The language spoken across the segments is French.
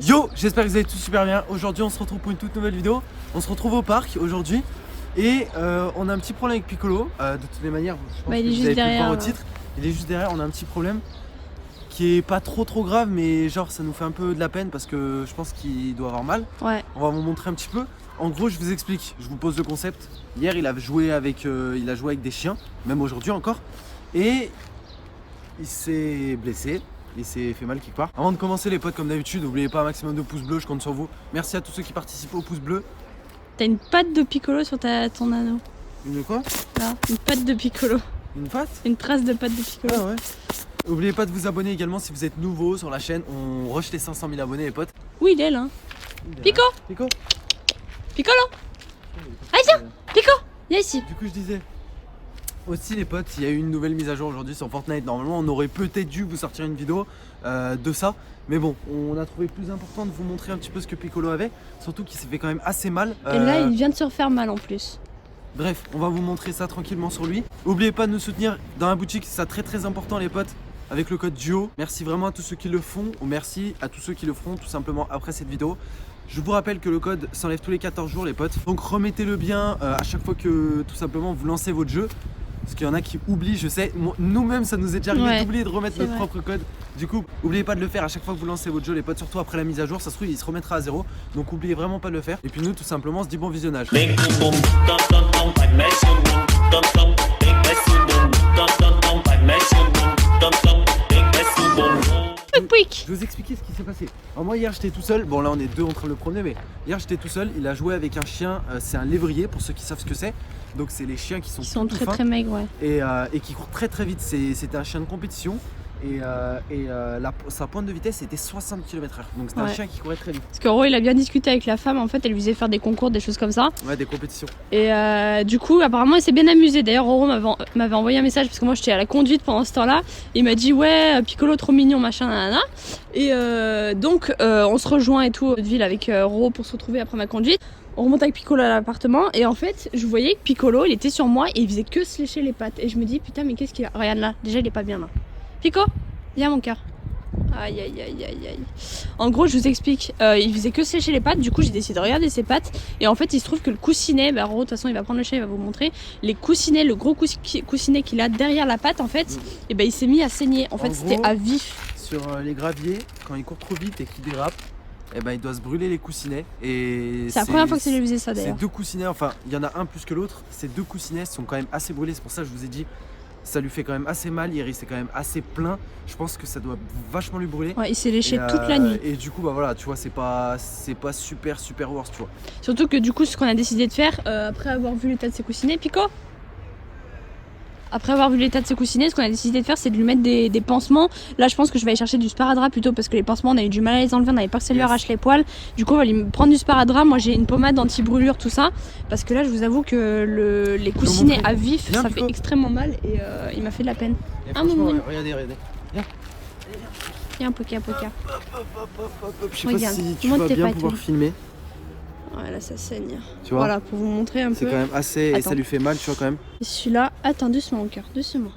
Yo, j'espère que vous allez tous super bien. Aujourd'hui on se retrouve pour une toute nouvelle vidéo. On se retrouve au parc aujourd'hui. Et on a un petit problème avec Piccolo. De toutes les manières, je pense que vous avez pu le voir au titre. Il est juste derrière, on a un petit problème qui est pas trop grave, mais genre ça nous fait un peu de la peine parce que je pense qu'il doit avoir mal. Ouais. On va vous montrer un petit peu. En gros, je vous explique, je vous pose le concept. Hier il a joué avec des chiens, même aujourd'hui encore. Et il s'est blessé. Il s'est fait mal quelque part. Avant de commencer les potes, comme d'habitude, n'oubliez pas un maximum de pouces bleus, je compte sur vous. Merci à tous ceux qui participent au pouce bleu. T'as une patte de Piccolo sur ton anneau. Une quoi? Là, une patte de Piccolo. Une patte? Une trace de patte de Piccolo. Ah ouais. N'oubliez pas de vous abonner également si vous êtes nouveau sur la chaîne. On rush les 500 000 abonnés les potes. Oui, il est là. Pico! Pico? Piccolo! Allez, tiens! Pico! Viens ici. Du coup je disais aussi les potes, il y a eu une nouvelle mise à jour aujourd'hui sur Fortnite. Normalement on aurait peut-être dû vous sortir une vidéo de ça. Mais bon, on a trouvé plus important de vous montrer un petit peu ce que Piccolo avait. Surtout qu'il s'est fait quand même assez mal. Et là, il vient de se refaire mal en plus. Bref, on va vous montrer ça tranquillement sur lui. N'oubliez pas de nous soutenir dans la boutique, c'est ça très important les potes. Avec le code DUO. Merci vraiment à tous ceux qui le font. Ou merci à tous ceux qui le feront tout simplement après cette vidéo. Je vous rappelle que le code s'enlève tous les 14 jours les potes. Donc remettez-le bien à chaque fois que tout simplement vous lancez votre jeu. Parce qu'il y en a qui oublient, je sais. Nous-mêmes ça nous est déjà arrivé d'oublier de remettre notre propre code. Du coup, n'oubliez pas de le faire à chaque fois que vous lancez votre jeu les potes. Surtout après la mise à jour, ça se trouve il se remettra à 0. Donc n'oubliez vraiment pas de le faire. Et puis nous tout simplement on se dit bon visionnage. Je vais vous expliquer ce qui s'est passé. Alors moi hier j'étais tout seul, bon là on est deux en train de le promener, mais hier j'étais tout seul, il a joué avec un chien, c'est un lévrier pour ceux qui savent ce que c'est. Donc c'est les chiens qui sont tout fins, très maigres, ouais. Et qui courent très vite, c'était un chien de compétition. Sa pointe de vitesse était 60 km/h, donc c'était un chien qui courait très vite. Parce qu'en gros il a bien discuté avec la femme, en fait elle lui faisait faire des concours, des choses comme ça. Ouais, des compétitions. Et du coup apparemment il s'est bien amusé. D'ailleurs Roro m'avait envoyé un message parce que moi j'étais à la conduite pendant ce temps là. Il m'a dit ouais Piccolo trop mignon machin nanana. Et donc on se rejoint et tout au ville avec Roro pour se retrouver après ma conduite. On remonte avec Piccolo à l'appartement et en fait je voyais que Piccolo il était sur moi et il faisait que se lécher les pattes. Et je me dis putain mais qu'est-ce qu'il a. Regarde là, déjà il est pas bien là. Pico, viens mon cœur. Aïe aïe aïe aïe aïe. En gros je vous explique, il faisait que sécher les pattes, du coup j'ai décidé de regarder ses pattes. Et en fait il se trouve que le coussinet, bah Roro de toute façon il va prendre le chat, il va vous montrer. Les coussinets, le gros coussinet qu'il a derrière la patte en fait, et bah il s'est mis à saigner. En fait c'était à vif. Sur les graviers, quand il court trop vite et qu'il dérape, et ben il doit se brûler les coussinets. Et c'est la première fois que j'ai vu ça d'ailleurs. Ces deux coussinets, enfin il y en a un plus que l'autre, ces deux coussinets sont quand même assez brûlés, c'est pour ça que je vous ai dit ça lui fait quand même assez mal, hier il s'est quand même assez plein. Je pense que ça doit vachement lui brûler. Ouais, il s'est léché toute la nuit. Et du coup bah voilà, tu vois, c'est pas super worse, tu vois. Surtout que du coup ce qu'on a décidé de faire après avoir vu l'état de ses coussinets, Pico. Après avoir vu l'état de ses coussinets, ce qu'on a décidé de faire, c'est de lui mettre des pansements. Là, je pense que je vais aller chercher du sparadrap plutôt parce que les pansements, on a eu du mal à les enlever, on n'avait pas que ça lui arrache les poils. Du coup, on va lui prendre du sparadrap. Moi, j'ai une pommade anti-brûlure, tout ça. Parce que là, je vous avoue que les coussinets à vif, ça fait extrêmement mal et il m'a fait de la peine. Regardez. Viens. Viens, un poka. Je sais pas si tu vas bien pouvoir filmer. Ouais, là ça saigne. Tu vois, voilà, pour vous montrer un peu. C'est quand même assez. Attends. Et ça lui fait mal, tu vois, quand même. Et celui-là, attends, doucement, mon cœur, doucement.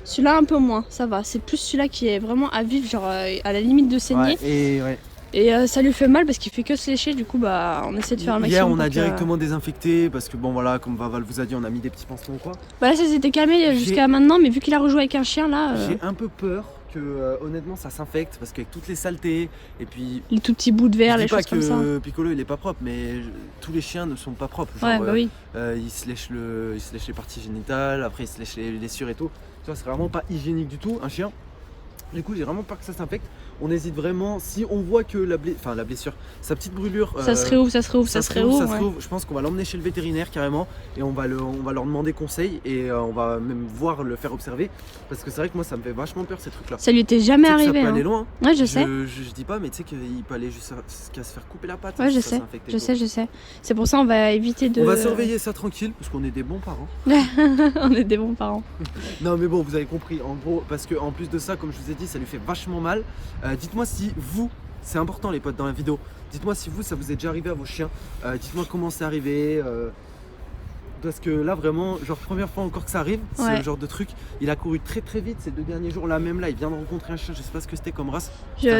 Celui-là, un peu moins, ça va. C'est plus celui-là qui est vraiment à vif, genre à la limite de saigner. Et ça lui fait mal parce qu'il fait que se lécher, du coup, bah on essaie de faire un maximum. Hier, on a directement désinfecté parce que, bon, voilà, comme Vaval vous a dit, on a mis des petits pansements ou quoi. Bah là, ça s'était calmé jusqu'à maintenant, mais vu qu'il a rejoué avec un chien, là. J'ai un peu peur que honnêtement ça s'infecte parce qu'avec toutes les saletés et puis les tout petits bouts de verre, les choses comme ça. Je dis pas que Piccolo il est pas propre, mais tous les chiens ne sont pas propres. Genre, ouais, bah oui. il se lèche les parties génitales, après il se lèche les blessures et tout. Tu vois, c'est vraiment pas hygiénique du tout un chien. Du coup, j'ai vraiment peur que ça s'infecte. On hésite vraiment, si on voit que la blessure, sa petite brûlure. Ça se réouvre. Je pense qu'on va l'emmener chez le vétérinaire carrément et on va leur demander conseil et on va même voir le faire observer. Parce que c'est vrai que moi ça me fait vachement peur ces trucs là. Ça lui était jamais arrivé. Ça peut aller loin. Ouais, je sais. Je dis pas, mais tu sais qu'il peut aller jusqu'à se faire couper la patte. Ouais, je sais. C'est pour ça on va éviter de. On va surveiller ça tranquille parce qu'on est des bons parents. On est des bons parents. Non, mais bon, vous avez compris. En gros, parce que en plus de ça, comme je vous ai dit, ça lui fait vachement mal. Dites-moi si vous, c'est important les potes dans la vidéo, dites-moi si vous ça vous est déjà arrivé à vos chiens, dites-moi comment c'est arrivé, Parce que là vraiment, genre première fois encore que ça arrive, c'est le genre de truc. Il a couru très très vite ces 2 derniers jours. Là même là, il vient de rencontrer un chien, je sais pas ce que c'était comme race.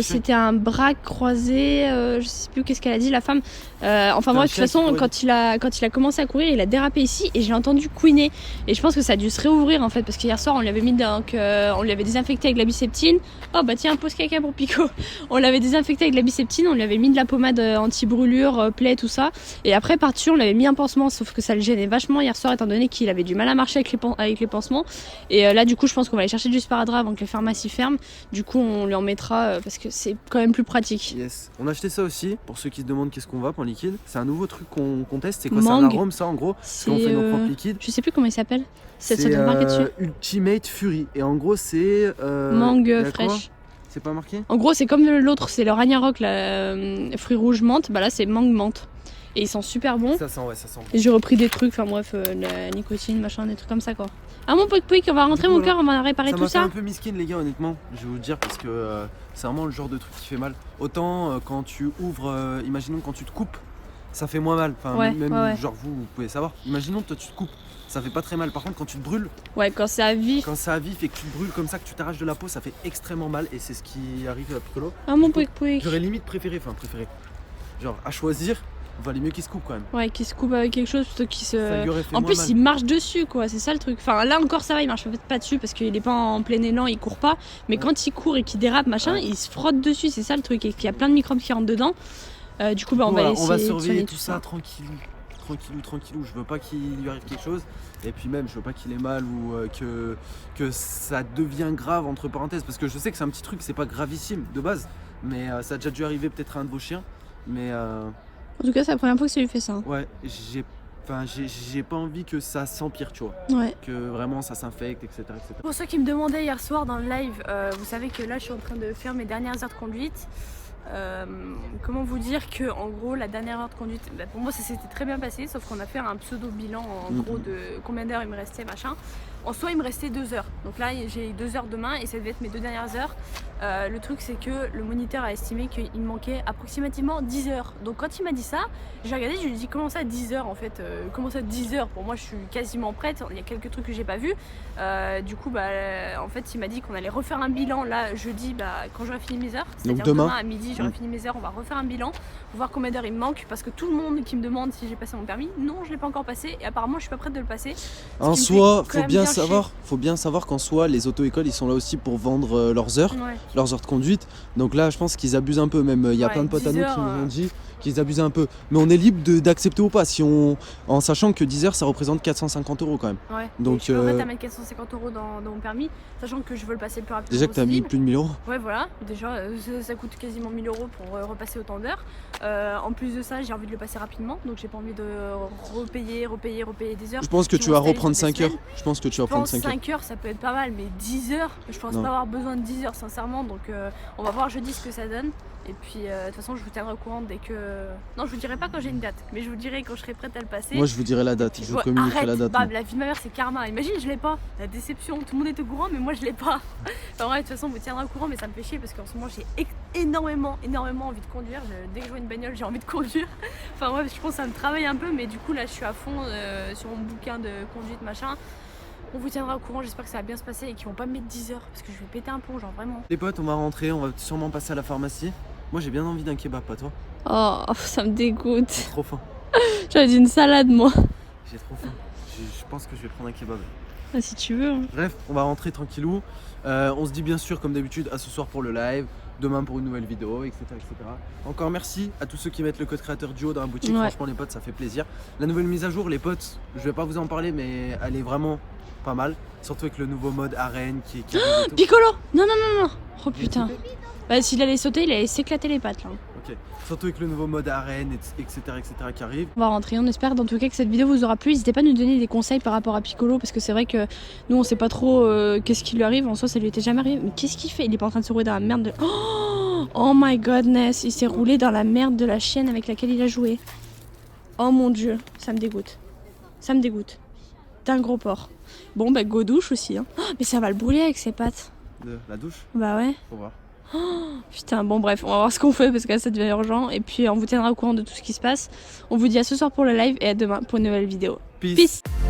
C'était un braque croisé, je sais plus qu'est-ce qu'elle a dit la femme. Enfin moi de toute façon quand il a commencé à courir, il a dérapé ici et j'ai entendu couiner. Et je pense que ça a dû se réouvrir en fait parce qu'hier soir on lui avait mis on lui avait désinfecté avec la biceptine. Oh bah tiens, pause caca pour Pico. On l'avait désinfecté avec la biceptine, on lui avait mis de la pommade anti-brûlure, plaie, tout ça. Et après par-dessus on lui avait mis un pansement, sauf que ça le gênait vachement hier soir étant donné qu'il avait du mal à marcher avec les pansements. Et là du coup je pense qu'on va aller chercher du sparadrap avant que les pharmacies ferment. Du coup on lui en mettra parce que c'est quand même plus pratique. Yes. On a acheté ça aussi pour ceux qui se demandent qu'est-ce qu'on va pour liquide. C'est un nouveau truc qu'on teste. C'est quoi? C'est un arôme ça en gros. C'est on fait nos propres liquides. Je sais plus comment il s'appelle. Ça doit être marqué dessus. Ultimate Fury. Et en gros c'est mangue fraîche. C'est pas marqué? En gros c'est comme l'autre, c'est le Ragnarok, fruits rouges menthe. Bah là c'est mangue menthe. Et ils sont super bons. Ça sent, ouais, ça sent. Et j'ai repris des trucs, enfin bref, la nicotine, machin, des trucs comme ça quoi. Ah mon Pouic Pouic, on va rentrer mon cœur, on va réparer tout ça. Ça m'a fait un peu miskin les gars honnêtement, je vais vous le dire parce que c'est vraiment le genre de truc qui fait mal. Autant quand tu ouvres, imaginons quand tu te coupes, ça fait moins mal. Enfin même genre vous pouvez savoir. Imaginons toi tu te coupes, ça fait pas très mal. Par contre quand tu te brûles. Ouais, quand c'est à vif. Quand c'est à vif et que tu te brûles comme ça, que tu t'arraches de la peau, ça fait extrêmement mal et c'est ce qui arrive à Piccolo. Ah mon Pouic Pouic. J'aurais limite préféré. Genre à choisir. Valait mieux qu'il se coupe quand même. Ouais, qu'il se coupe avec quelque chose plutôt qu'il se. En plus, il marche dessus quoi, c'est ça le truc. Enfin, là encore, ça va, il marche peut-être pas dessus parce qu'il est pas en plein élan, il court pas. Mais quand il court et qu'il dérape, machin, il se frotte dessus, c'est ça le truc. Et qu'il y a plein de microbes qui rentrent dedans. Du coup, on va essayer. On va surveiller tout ça tranquillou. Je veux pas qu'il lui arrive quelque chose. Et puis même, je veux pas qu'il ait mal ou que ça devient grave, entre parenthèses. Parce que je sais que c'est un petit truc, c'est pas gravissime de base. Mais ça a déjà dû arriver peut-être à un de vos chiens. Mais. En tout cas, c'est la première fois que ça lui fait ça. Ouais, j'ai pas envie que ça s'empire, tu vois. Ouais. Que vraiment ça s'infecte, etc., etc. Pour ceux qui me demandaient hier soir dans le live, vous savez que là je suis en train de faire mes dernières heures de conduite. Comment vous dire que en gros la dernière heure de conduite, pour moi ça s'était très bien passé, sauf qu'on a fait un pseudo bilan en gros de combien d'heures il me restait machin. En soi il me restait 2 heures, donc là j'ai 2 heures demain et ça devait être mes 2 dernières heures. Le truc c'est que le moniteur a estimé qu'il me manquait approximativement 10 heures. Donc quand il m'a dit ça, j'ai regardé, je lui ai dit comment ça 10 heures en fait, comment ça 10 heures? Pour moi je suis quasiment prête, il y a quelques trucs que j'ai pas vu. Du coup en fait il m'a dit qu'on allait refaire un bilan là jeudi quand j'aurai fini mes heures, c'est-à-dire demain à midi j'aurai fini mes heures, on va refaire un bilan, voir combien d'heures il me manque parce que tout le monde qui me demande si j'ai passé mon permis, non je l'ai pas encore passé et apparemment je suis pas prête de le passer. En soi, faut bien savoir qu'en soi les auto-écoles ils sont là aussi pour vendre leurs heures de conduite. Donc là je pense qu'ils abusent un peu même. Il y a plein de potes à nous qui nous ont dit qu'ils abusaient un peu. Mais on est libre d'accepter ou pas en sachant que 10 heures ça représente 450 € quand même. Ouais. Donc je peux mettre 450 € dans mon permis, sachant que je veux le passer le plus rapidement. Déjà que t'as mis plus de 1000 €. Ouais voilà, déjà ça coûte quasiment 1000 € pour repasser autant d'heures. En plus de ça j'ai envie de le passer rapidement, donc j'ai pas envie de repayer des heures. Je pense que tu vas reprendre 5 heures. Je pense que tu vas prendre 5 heures. 5 heures ça peut être pas mal, mais 10 heures, je pense pas avoir besoin de 10 heures sincèrement, donc on va voir jeudi ce que ça donne. Et puis de toute façon je vous tiendrai au courant dès que... Non je vous dirai pas quand j'ai une date, mais je vous dirai quand je serai prête à le passer. Moi je vous dirai la date, je vous communiquerai la date. La vie de ma mère c'est karma, imagine je l'ai pas, la déception, tout le monde est au courant mais moi je l'ai pas. Enfin ouais de toute façon on vous tiendra au courant, mais ça me fait chier parce qu'en ce moment j'ai énormément envie de conduire. Dès que je vois une bagnole j'ai envie de conduire. Enfin ouais je pense que ça me travaille un peu, mais du coup là je suis à fond sur mon bouquin de conduite machin. On vous tiendra au courant, j'espère que ça va bien se passer et qu'ils vont pas me mettre 10 heures parce que je vais péter un plomb, genre vraiment. Les potes, on va rentrer, on va sûrement passer à la pharmacie. Moi j'ai bien envie d'un kebab, pas toi? Oh, ça me dégoûte. J'ai trop faim. J'avais dit une salade moi. J'ai trop faim. Je pense que je vais prendre un kebab. Ah, si tu veux. Bref, on va rentrer tranquillou. On se dit bien sûr comme d'habitude à ce soir pour le live, demain pour une nouvelle vidéo, etc., etc. Encore merci à tous ceux qui mettent le code créateur duo dans la boutique. Franchement les potes ça fait plaisir. La nouvelle mise à jour les potes, je vais pas vous en parler mais elle est vraiment pas mal, surtout avec le nouveau mode arène qui arrive. Piccolo! Non. Oh putain. Bah s'il allait sauter, il allait s'éclater les pattes là. Ok, surtout avec le nouveau mode arène, etc., qui arrive. On va rentrer, on espère dans tout cas que cette vidéo vous aura plu. N'hésitez pas à nous donner des conseils par rapport à Piccolo parce que c'est vrai que nous on sait pas trop qu'est-ce qui lui arrive. En soi ça lui était jamais arrivé. Mais qu'est-ce qu'il fait? Il est pas en train de se rouler dans la merde de... Oh my godness, il s'est roulé dans la merde de la chienne avec laquelle il a joué. Oh mon dieu, ça me dégoûte. Ça me dégoûte. T'es un gros porc. Bon bah go douche aussi hein. Mais ça va le brûler avec ses pattes. De la douche? Bah ouais. Faut voir. Putain bon bref, on va voir ce qu'on fait parce que là ça devient urgent. Et puis on vous tiendra au courant de tout ce qui se passe. On vous dit à ce soir pour le live et à demain pour une nouvelle vidéo. Peace. Peace.